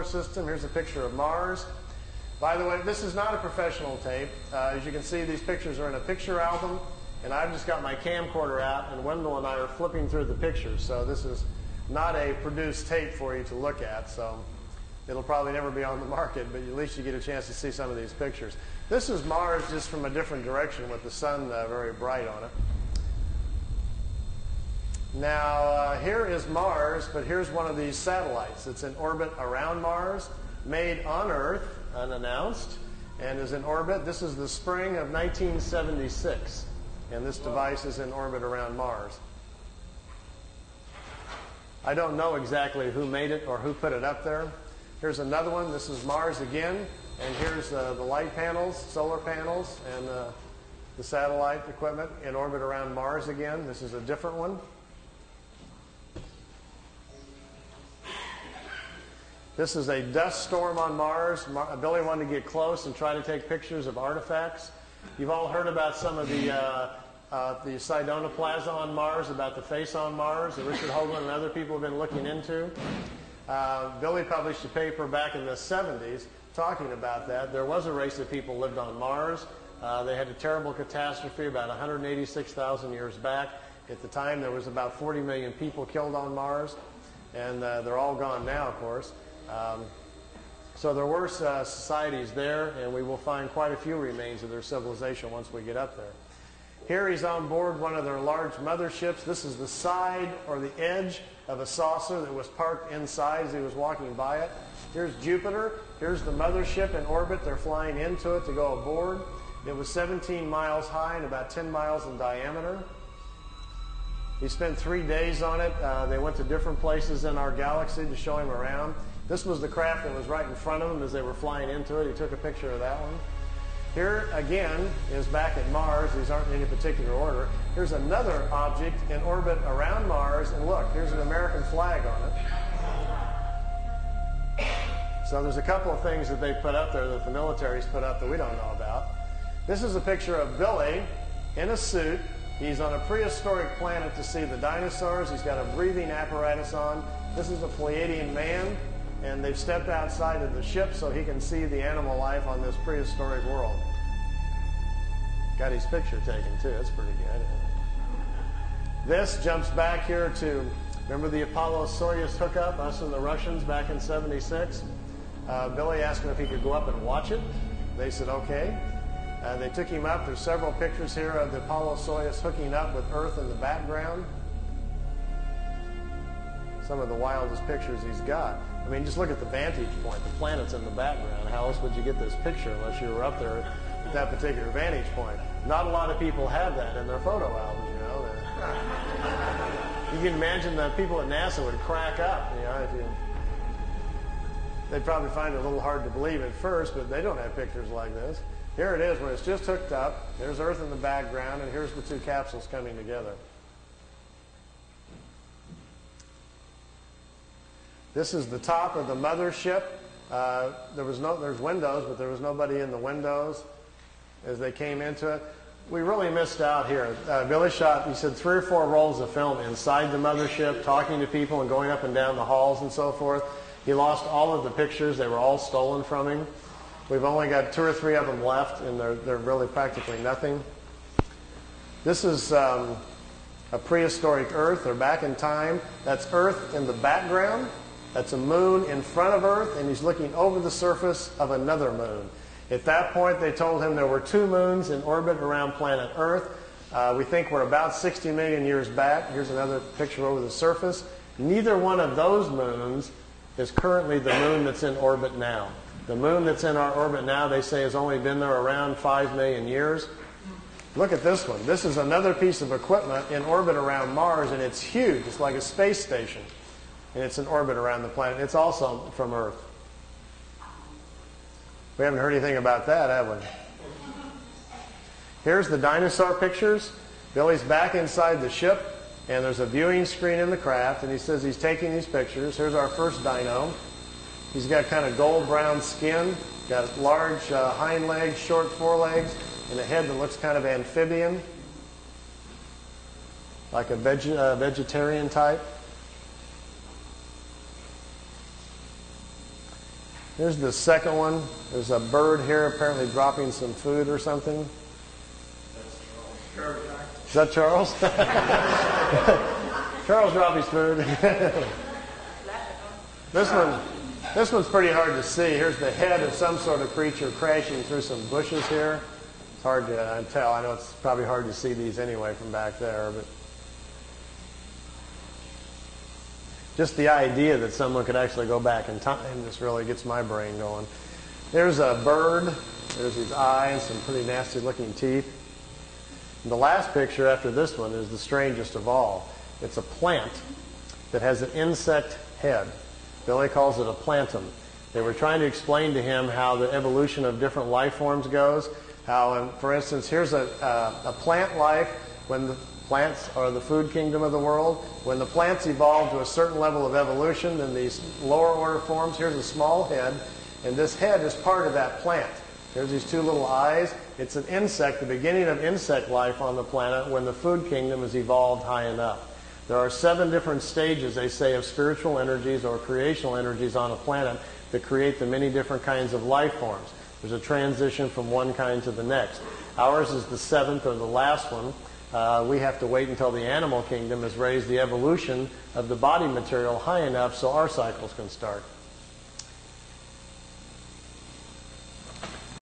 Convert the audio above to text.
system. Here's a picture of Mars. By the way, this is not a professional tape. As you can see, these pictures are in a picture album, and I've just got my camcorder out, and Wendell and I are flipping through the pictures. So this is not a produced tape for you to look at. So it'll probably never be on the market, but at least you get a chance to see some of these pictures. This is Mars just from a different direction with the sun very bright on it. Now, here is Mars, but here's one of these satellites. It's in orbit around Mars, made on Earth, unannounced, and is in orbit. This is the spring of 1976, and this device is in orbit around Mars. I don't know exactly who made it or who put it up there. Here's another one. This is Mars again, and here's the light panels, solar panels, and the satellite equipment in orbit around Mars again. This is a different one. This is a dust storm on Mars. Billy wanted to get close and try to take pictures of artifacts. You've all heard about some of the Sidonoplasma on Mars, about the face on Mars that Richard Hoagland and other people have been looking into. Billy published a paper back in the 70s talking about that. There was a race of people who lived on Mars. They had a terrible catastrophe about 186,000 years back. At the time, there was about 40 million people killed on Mars, and they're all gone now, of course. So there were societies there, and we will find quite a few remains of their civilization once we get up there. Here he's on board one of their large motherships. This is the side or the edge of a saucer that was parked inside as he was walking by it. Here's Jupiter. Here's the mothership in orbit. They're flying into it to go aboard. It was 17 miles high and about 10 miles in diameter. He spent 3 days on it. They went to different places in our galaxy to show him around. This was the craft that was right in front of him as they were flying into it. He took a picture of that one. Here, again, is back at Mars. These aren't in any particular order. Here's another object in orbit around Mars, and look, here's an American flag on it. So there's a couple of things that they put up there that the military's put up that we don't know about. This is a picture of Billy in a suit. He's on a prehistoric planet to see the dinosaurs. He's got a breathing apparatus on. This is a Pleadian man, and they've stepped outside of the ship so he can see the animal life on this prehistoric world. Got his picture taken too. That's pretty good. This jumps back here to, remember the Apollo-Soyuz hookup, us and the Russians back in '76? Billy asked him if he could go up and watch it. They said okay. They took him up. There's several pictures here of the Apollo-Soyuz hooking up with Earth in the background. Some of the wildest pictures he's got. I mean, just look at the vantage point. The planet's in the background. How else would you get this picture unless you were up there at that particular vantage point? Not a lot of people have that in their photo albums, you know. You can imagine the people at NASA would crack up, you know. They'd probably find it a little hard to believe at first, but they don't have pictures like this. Here it is where it's just hooked up. There's Earth in the background, and here's the two capsules coming together. This is the top of the mothership. There's windows, but there was nobody in the windows as they came into it. We really missed out here. Billy shot, he said, 3 or 4 rolls of film inside the mothership, talking to people and going up and down the halls and so forth. He lost all of the pictures. They were all stolen from him. We've only got 2 or 3 of them left, and they're really practically nothing. This is a prehistoric Earth. They're back in time. That's Earth in the background. That's a moon in front of Earth, and he's looking over the surface of another moon. At that point, they told him there were 2 moons in orbit around planet Earth. We think we're about 60 million years back. Here's another picture over the surface. Neither one of those moons is currently the moon that's in orbit now. The moon that's in our orbit now, they say, has only been there around 5 million years. Look at this one. This is another piece of equipment in orbit around Mars, and it's huge. It's like a space station, and it's in orbit around the planet. It's also from Earth. We haven't heard anything about that, have we? Here's the dinosaur pictures. Billy's back inside the ship, and there's a viewing screen in the craft, and he says he's taking these pictures. Here's our first dino. He's got kind of gold-brown skin, got large hind legs, short forelegs, and a head that looks kind of amphibian, like a vegetarian type. Here's the second one. There's a bird here apparently dropping some food or something. Is that Charles? Charles dropped his food. This one's pretty hard to see. Here's the head of some sort of creature crashing through some bushes here. It's hard to tell. I know it's probably hard to see these anyway from back there, but just the idea that someone could actually go back in time just really gets my brain going. There's a bird. There's his eyes, some pretty nasty looking teeth. And the last picture after this one is the strangest of all. It's a plant that has an insect head. Billy calls it a plantum. They were trying to explain to him how the evolution of different life forms goes. How, for instance, here's a plant life when the plants are the food kingdom of the world. When the plants evolve to a certain level of evolution, then these lower order forms, here's a small head, and this head is part of that plant. There's these two little eyes. It's an insect, the beginning of insect life on the planet when the food kingdom has evolved high enough. There are 7 different stages, they say, of spiritual energies or creational energies on a planet that create the many different kinds of life forms. There's a transition from one kind to the next. Ours is the 7th or the last one. We have to wait until the animal kingdom has raised the evolution of the body material high enough so our cycles can start.